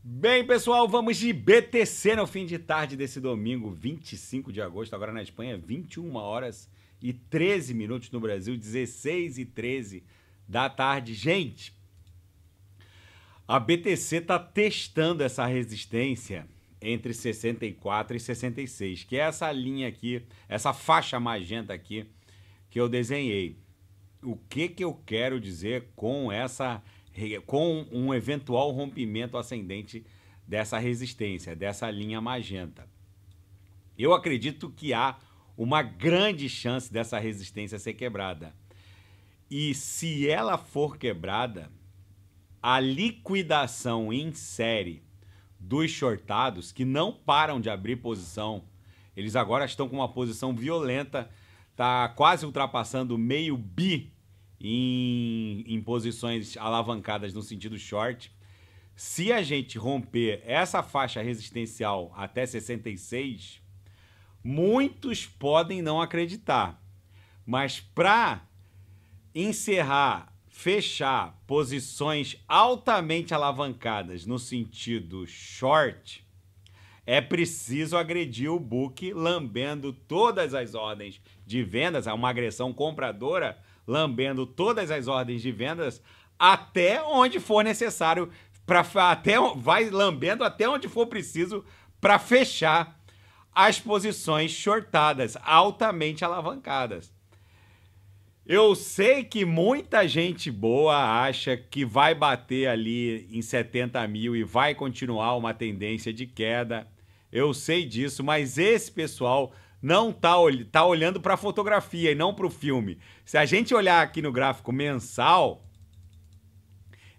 Bem, pessoal, vamos de BTC no fim de tarde desse domingo, 25 de agosto. Agora na Espanha, 21 horas e 13 minutos no Brasil, 16 e 13 da tarde. Gente, a BTC está testando essa resistência entre 64 e 66, que é essa linha aqui, essa faixa magenta aqui que eu desenhei. O que eu quero dizer com um eventual rompimento ascendente dessa resistência, dessa linha magenta? Eu acredito que há uma grande chance dessa resistência ser quebrada. E se ela for quebrada, a liquidação em série dos shortados, que não param de abrir posição, eles agora estão com uma posição violenta, está quase ultrapassando meio bi em posições alavancadas no sentido short. Se a gente romper essa faixa resistencial até 66, muitos podem não acreditar, mas para encerrar, fechar posições altamente alavancadas no sentido short, é preciso agredir o book lambendo todas as ordens de vendas, é uma agressão compradora, lambendo todas as ordens de vendas até onde for necessário, vai lambendo até onde for preciso para fechar as posições shortadas, altamente alavancadas. Eu sei que muita gente boa acha que vai bater ali em 70 mil e vai continuar uma tendência de queda. Eu sei disso, mas esse pessoal não tá olhando para a fotografia e não para o filme. Se a gente olhar aqui no gráfico mensal,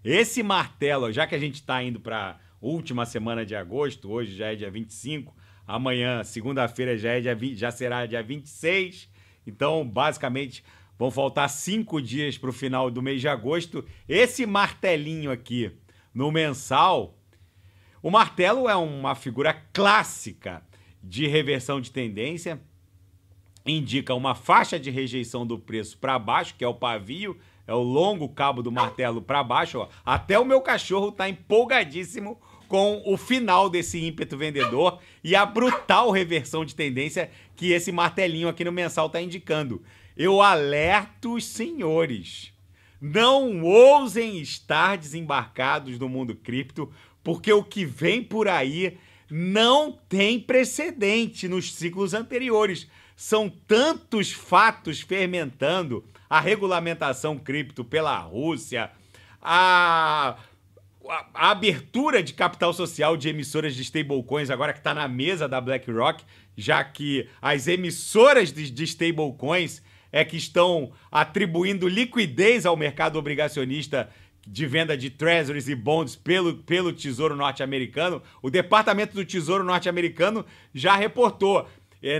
esse martelo, já que a gente está indo para a última semana de agosto, hoje já é dia 25, amanhã, segunda-feira, já será dia 26, então basicamente vão faltar 5 dias para o final do mês de agosto. Esse martelinho aqui no mensal, o martelo é uma figura clássica de reversão de tendência, indica uma faixa de rejeição do preço para baixo, que é o pavio, é o longo cabo do martelo para baixo. Ó. Até o meu cachorro está empolgadíssimo com o final desse ímpeto vendedor e a brutal reversão de tendência que esse martelinho aqui no mensal está indicando. Eu alerto os senhores, não ousem estar desembarcados no mundo cripto, porque o que vem por aí não tem precedente nos ciclos anteriores. São tantos fatos fermentando: a regulamentação cripto pela Rússia, a abertura de capital social de emissoras de stablecoins, agora que está na mesa da BlackRock, já que as emissoras de stablecoins é que estão atribuindo liquidez ao mercado obrigacionista de venda de treasuries e bonds pelo Tesouro Norte-Americano. O Departamento do Tesouro Norte-Americano já reportou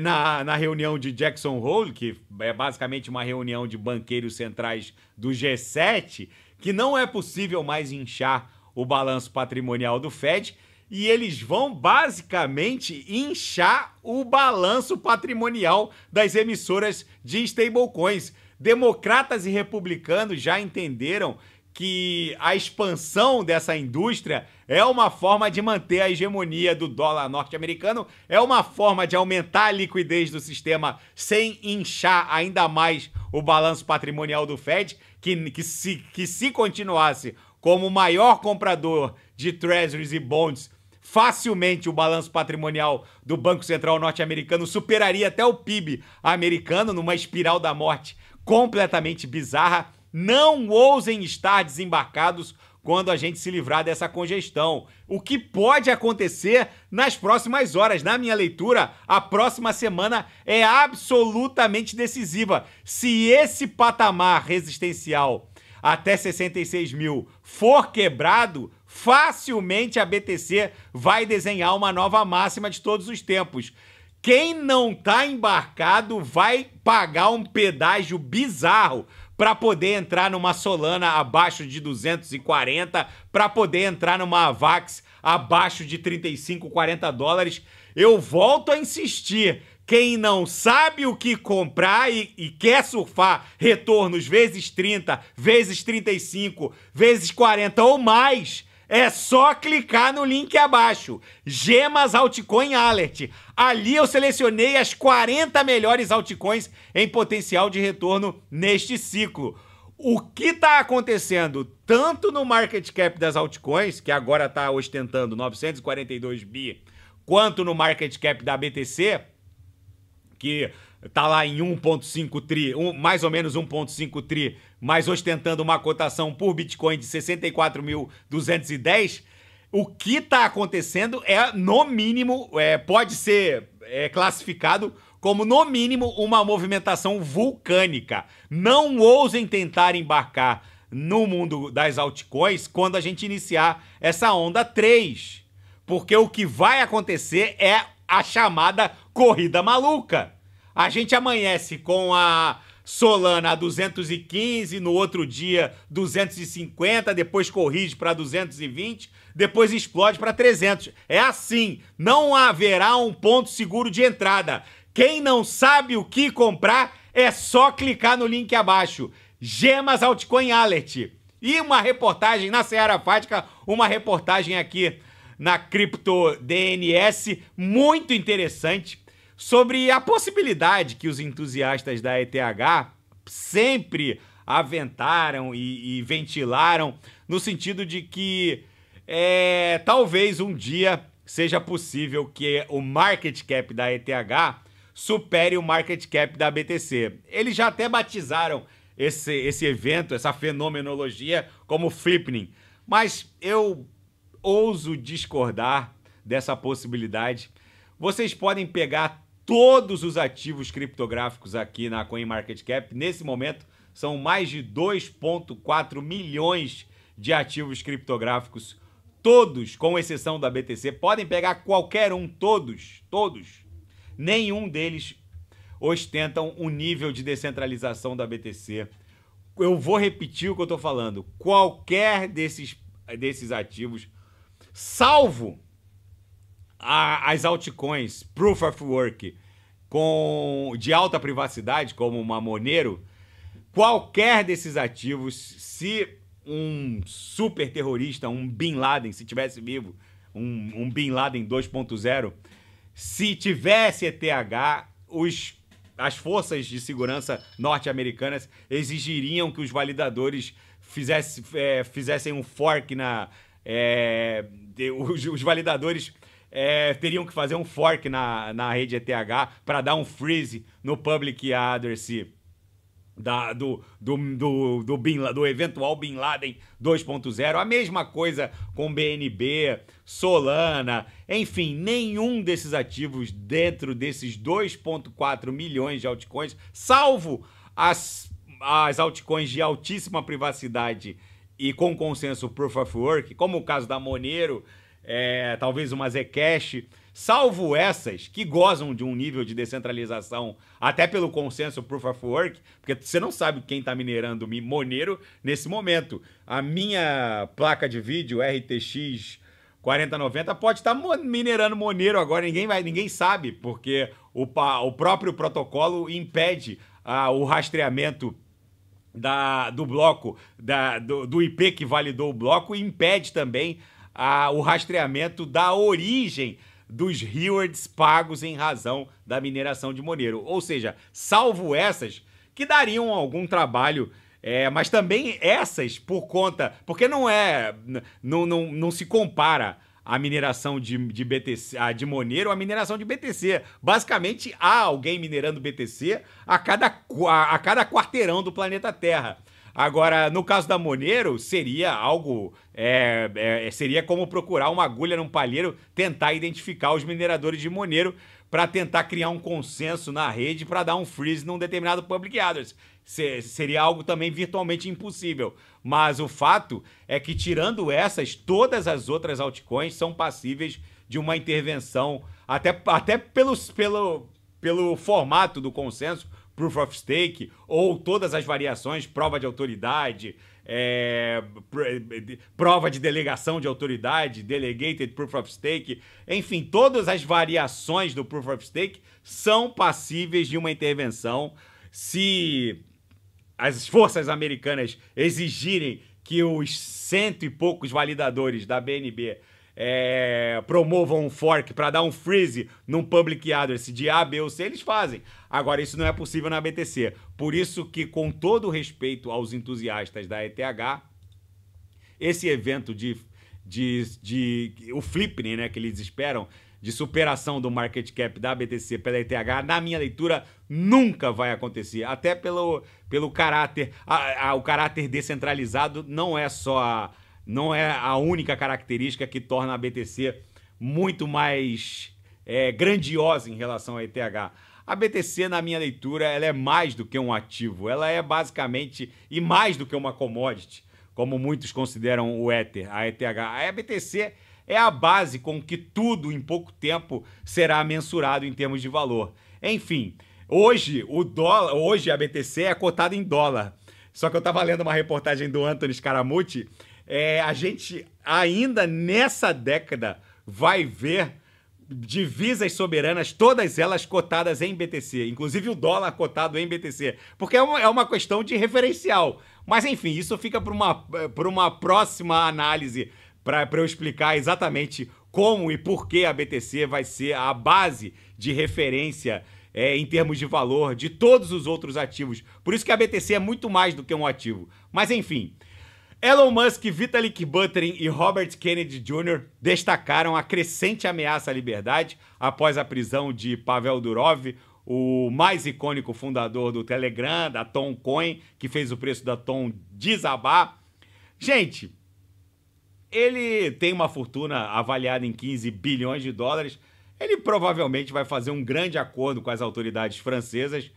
na reunião de Jackson Hole, que é basicamente uma reunião de banqueiros centrais do G7, que não é possível mais inchar o balanço patrimonial do Fed, e eles vão basicamente inchar o balanço patrimonial das emissoras de stablecoins. Democratas e republicanos já entenderam que a expansão dessa indústria é uma forma de manter a hegemonia do dólar norte-americano, é uma forma de aumentar a liquidez do sistema sem inchar ainda mais o balanço patrimonial do Fed, que se continuasse como o maior comprador de treasuries e bonds, facilmente o balanço patrimonial do Banco Central norte-americano superaria até o PIB americano, numa espiral da morte completamente bizarra. Não ousem estar desembarcados quando a gente se livrar dessa congestão. O que pode acontecer nas próximas horas? Na minha leitura, a próxima semana é absolutamente decisiva. Se esse patamar resistencial até 66 mil for quebrado, facilmente a BTC vai desenhar uma nova máxima de todos os tempos. Quem não está embarcado vai pagar um pedágio bizarro para poder entrar numa Solana abaixo de 240, para poder entrar numa AVAX abaixo de 35, 40 dólares. Eu volto a insistir, quem não sabe o que comprar e quer surfar retornos vezes 30, vezes 35, vezes 40 ou mais, É só clicar no link abaixo, Gemas Altcoin Alert. Ali eu selecionei as 40 melhores altcoins em potencial de retorno neste ciclo. O que está acontecendo tanto no market cap das altcoins, que agora está ostentando 942 bi, quanto no market cap da BTC, que está lá em 1,5 tri, mais ou menos 1,5 tri, mas ostentando uma cotação por Bitcoin de 64.210, o que está acontecendo é, no mínimo, pode ser classificado como, no mínimo, uma movimentação vulcânica. Não ousem tentar embarcar no mundo das altcoins quando a gente iniciar essa onda 3, porque o que vai acontecer é a chamada corrida maluca. A gente amanhece com a Solana a 215, no outro dia 250, depois corrige para 220, depois explode para 300. É assim, não haverá um ponto seguro de entrada. Quem não sabe o que comprar, é só clicar no link abaixo. Gemas Altcoin Alert. E uma reportagem na Seara Fática, uma reportagem aqui na Crypto DNS, muito interessante, sobre a possibilidade que os entusiastas da ETH sempre aventaram e ventilaram, no sentido de que talvez um dia seja possível que o market cap da ETH supere o market cap da BTC. Eles já até batizaram esse evento, essa fenomenologia, como flipping, mas eu ouso discordar dessa possibilidade. Vocês podem pegar todos os ativos criptográficos aqui na CoinMarketCap. Nesse momento, são mais de 2,4 milhões de ativos criptográficos, todos, com exceção da BTC. Podem pegar qualquer um, todos. Nenhum deles ostentam o nível de descentralização da BTC. Eu vou repetir o que eu estou falando. Qualquer desses ativos, salvo as altcoins Proof of Work de alta privacidade, como uma Monero, qualquer desses ativos, se um super terrorista, um Bin Laden, se tivesse vivo, um Bin Laden 2.0, se tivesse ETH, as forças de segurança norte-americanas exigiriam que os validadores fizessem um fork os validadores teriam que fazer um fork na rede ETH para dar um freeze no public address do eventual Bin Laden 2.0. A mesma coisa com BNB, Solana, enfim, nenhum desses ativos dentro desses 2,4 milhões de altcoins, salvo as altcoins de altíssima privacidade e com consenso Proof of Work, como o caso da Monero, talvez uma Zcash, salvo essas que gozam de um nível de descentralização até pelo consenso Proof of Work, porque você não sabe quem está minerando Monero nesse momento. A minha placa de vídeo RTX 4090 pode estar minerando Monero agora, ninguém sabe, porque o próprio protocolo impede o rastreamento do bloco, do IP que validou o bloco, e impede também o rastreamento da origem dos rewards pagos em razão da mineração de Monero. Ou seja, salvo essas, que dariam algum trabalho, mas também essas por conta... Porque não se compara a mineração de BTC, de Monero, a mineração de BTC. Basicamente, há alguém minerando BTC a cada quarteirão do planeta Terra. Agora, no caso da Monero, seria algo... seria como procurar uma agulha num palheiro, tentar identificar os mineradores de Monero para tentar criar um consenso na rede para dar um freeze num determinado public address. Seria algo também virtualmente impossível. Mas o fato é que, tirando essas, todas as outras altcoins são passíveis de uma intervenção, até pelo formato do consenso, Proof of Stake, ou todas as variações, prova de autoridade, prova de delegação de autoridade, Delegated Proof of Stake, enfim, todas as variações do Proof of Stake são passíveis de uma intervenção se as forças americanas exigirem que os cento e poucos validadores da BNB promovam um fork para dar um freeze num public address de A, B ou C, eles fazem. Agora, isso não é possível na BTC. Por isso que, com todo respeito aos entusiastas da ETH, esse evento o flipping, né, que eles esperam, de superação do market cap da BTC pela ETH, na minha leitura, nunca vai acontecer. Até pelo caráter, o caráter descentralizado não é a única característica que torna a BTC muito mais grandiosa em relação à ETH. A BTC, na minha leitura, ela é mais do que um ativo. Ela é basicamente e mais do que uma commodity, como muitos consideram o Ether, a ETH. A BTC é a base com que tudo, em pouco tempo, será mensurado em termos de valor. Enfim, hoje a BTC é cotada em dólar. Só que eu estava lendo uma reportagem do Anthony Scaramucci. A gente ainda nessa década vai ver divisas soberanas, todas elas cotadas em BTC, inclusive o dólar cotado em BTC, porque é uma questão de referencial. Mas enfim, isso fica para uma próxima análise, para eu explicar exatamente como e por que a BTC vai ser a base de referência em termos de valor de todos os outros ativos. Por isso que a BTC é muito mais do que um ativo. Mas enfim, Elon Musk, Vitalik Buterin e Robert Kennedy Jr. destacaram a crescente ameaça à liberdade após a prisão de Pavel Durov, o mais icônico fundador do Telegram, da Toncoin, que fez o preço da Tom desabar. Gente, ele tem uma fortuna avaliada em 15 bilhões de dólares. Ele provavelmente vai fazer um grande acordo com as autoridades francesas.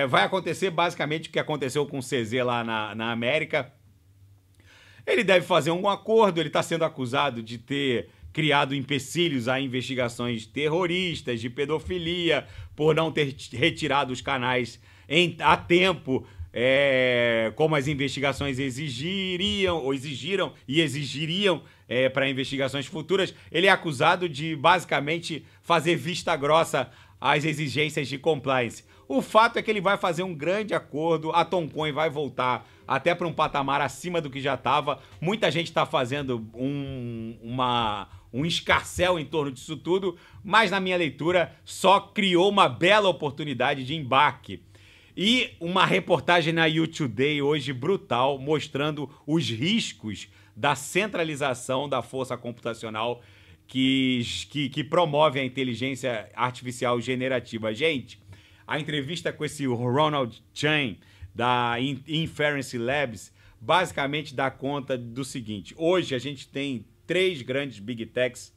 Vai acontecer basicamente o que aconteceu com o CZ lá na América. Ele deve fazer um acordo, ele está sendo acusado de ter criado empecilhos a investigações terroristas, de pedofilia, por não ter retirado os canais a tempo, como as investigações exigiram para investigações futuras. Ele é acusado de, basicamente, fazer vista grossa às exigências de compliance. O fato é que ele vai fazer um grande acordo, a Toncoin vai voltar até para um patamar acima do que já estava. Muita gente está fazendo um escarcéu em torno disso tudo, mas na minha leitura só criou uma bela oportunidade de embarque. E uma reportagem na YouTube Today hoje brutal, mostrando os riscos da centralização da força computacional que promove a inteligência artificial generativa. Gente, a entrevista com esse Ronald Chan, da Inference Labs, basicamente dá conta do seguinte: hoje a gente tem 3 grandes Big Techs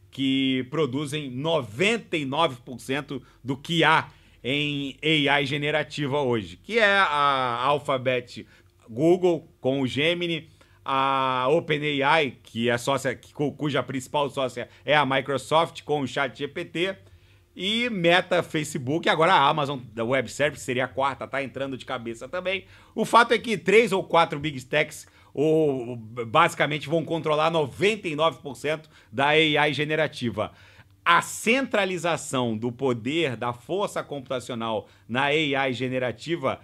que produzem 99% do que há em AI generativa hoje, que é a Alphabet Google com o Gemini, a OpenAI, que é cuja principal sócia é a Microsoft com o ChatGPT, e Meta, Facebook, e agora a Amazon Web Services seria a quarta, tá entrando de cabeça também. O fato é que 3 ou 4 Big Techs basicamente vão controlar 99% da AI generativa. A centralização do poder da força computacional na AI generativa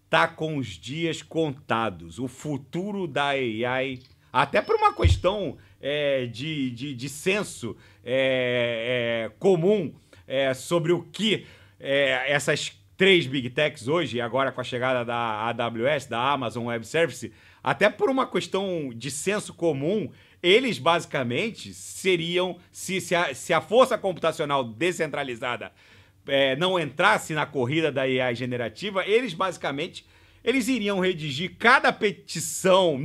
tá com os dias contados. O futuro da AI, até por uma questão de senso comum, sobre o que essas 3 Big Techs hoje, agora com a chegada da AWS, da Amazon Web Services, até por uma questão de senso comum, eles basicamente seriam, se a força computacional descentralizada não entrasse na corrida da AI generativa, eles iriam redigir cada petição.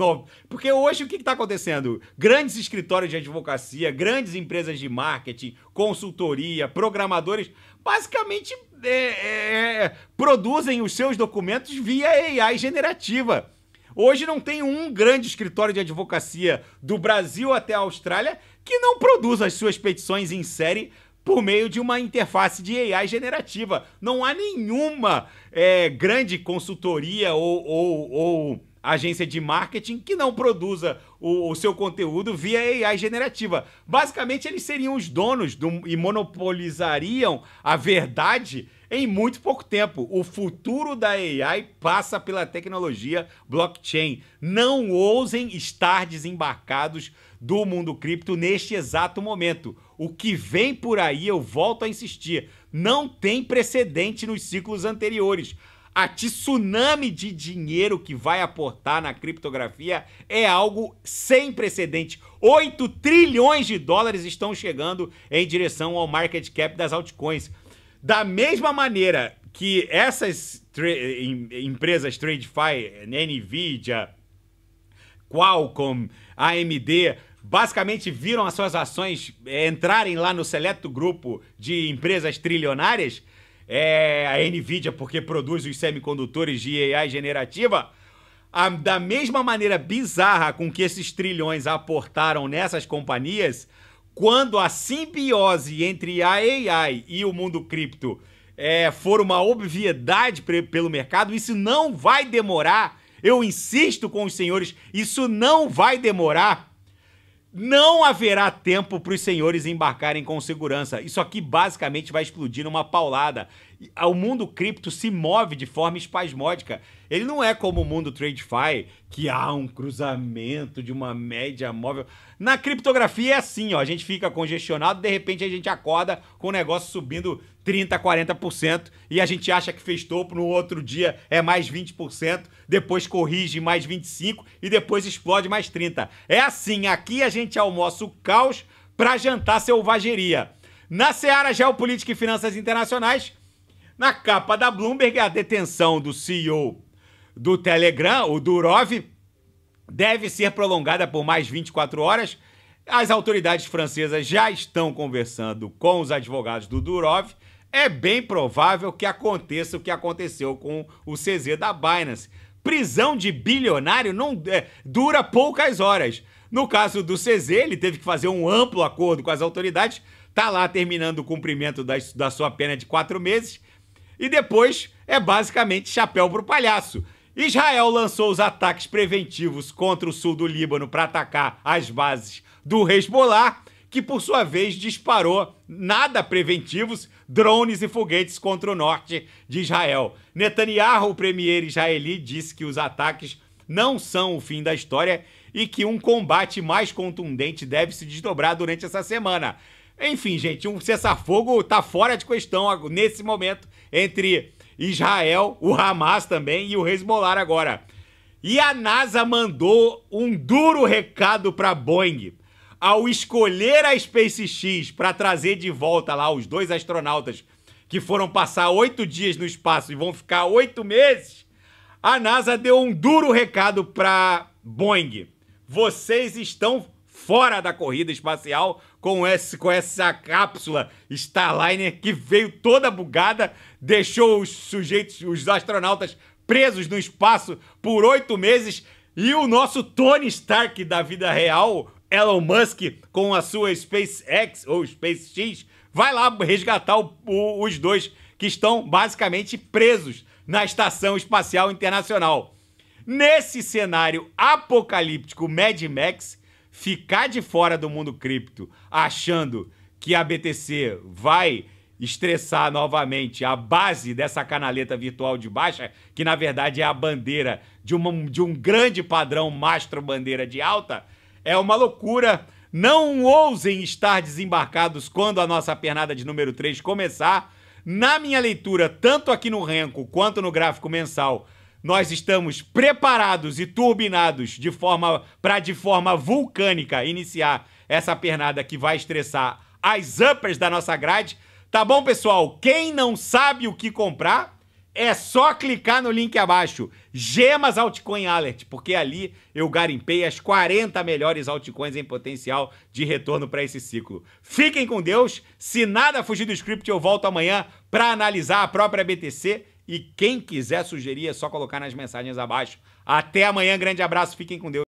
Porque hoje o que está acontecendo? Grandes escritórios de advocacia, grandes empresas de marketing, consultoria, programadores, basicamente produzem os seus documentos via AI generativa. Hoje não tem um grande escritório de advocacia do Brasil até a Austrália que não produza as suas petições em série por meio de uma interface de AI generativa. Não há nenhuma grande consultoria ou agência de marketing que não produza o seu conteúdo via AI generativa. Basicamente, eles seriam os donos e monopolizariam a verdade em muito pouco tempo. O futuro da AI passa pela tecnologia blockchain. Não ousem estar desembarcados do mundo cripto neste exato momento. O que vem por aí, eu volto a insistir, não tem precedente nos ciclos anteriores. A tsunami de dinheiro que vai aportar na criptografia é algo sem precedente. 8 trilhões de dólares estão chegando em direção ao market cap das altcoins. Da mesma maneira que essas empresas TradFi, Nvidia, Qualcomm, AMD, basicamente viram as suas ações entrarem lá no seleto grupo de empresas trilionárias, a Nvidia porque produz os semicondutores de AI generativa, da mesma maneira bizarra com que esses trilhões aportaram nessas companhias, quando a simbiose entre a AI e o mundo cripto for uma obviedade pelo mercado, isso não vai demorar. Eu insisto com os senhores, isso não vai demorar. Não haverá tempo para os senhores embarcarem com segurança. Isso aqui basicamente vai explodir numa paulada. O mundo cripto se move de forma espasmódica. Ele não é como o mundo TradFi, que há um cruzamento de uma média móvel. Na criptografia é assim, ó, a gente fica congestionado, de repente a gente acorda com o negócio subindo 30%, 40%, e a gente acha que fez topo, no outro dia é mais 20%, depois corrige mais 25% e depois explode mais 30%. É assim, aqui a gente almoça o caos para jantar selvageria. Na seara geopolítica e finanças internacionais, na capa da Bloomberg, a detenção do CEO do Telegram, o Durov, deve ser prolongada por mais 24 horas. As autoridades francesas já estão conversando com os advogados do Durov. É bem provável que aconteça o que aconteceu com o CZ da Binance. Prisão de bilionário não dura poucas horas. No caso do CZ, ele teve que fazer um amplo acordo com as autoridades, tá lá terminando o cumprimento da sua pena de 4 meses, e depois é basicamente chapéu pro palhaço. Israel lançou os ataques preventivos contra o sul do Líbano para atacar as bases do Hezbollah, que por sua vez disparou nada preventivos, drones e foguetes contra o norte de Israel. Netanyahu, o premier israeli, disse que os ataques não são o fim da história e que um combate mais contundente deve se desdobrar durante essa semana. Enfim, gente, um cessar-fogo tá fora de questão nesse momento entre Israel, o Hamas também e o Hezbollah agora. E a NASA mandou um duro recado para a Boeing. Ao escolher a SpaceX para trazer de volta lá os 2 astronautas que foram passar 8 dias no espaço e vão ficar 8 meses, a NASA deu um duro recado para Boeing. Vocês estão fora da corrida espacial com essa cápsula Starliner que veio toda bugada, deixou os astronautas presos no espaço por 8 meses, e o nosso Tony Stark da vida real, Elon Musk, com a sua SpaceX ou SpaceX, vai lá resgatar os 2 que estão basicamente presos na Estação Espacial Internacional. Nesse cenário apocalíptico Mad Max, ficar de fora do mundo cripto achando que a BTC vai estressar novamente a base dessa canaleta virtual de baixa, que na verdade é a bandeira de um grande padrão mastro-bandeira de alta, é uma loucura. Não ousem estar desembarcados quando a nossa pernada de número 3 começar. Na minha leitura, tanto aqui no Renko quanto no gráfico mensal, nós estamos preparados e turbinados para de forma vulcânica iniciar essa pernada que vai estressar as uppers da nossa grade. Tá bom, pessoal? Quem não sabe o que comprar, é só clicar no link abaixo, Gemas Altcoin Alert, porque ali eu garimpei as 40 melhores altcoins em potencial de retorno para esse ciclo. Fiquem com Deus. Se nada fugir do script, eu volto amanhã para analisar a própria BTC. E quem quiser sugerir é só colocar nas mensagens abaixo. Até amanhã, grande abraço, fiquem com Deus.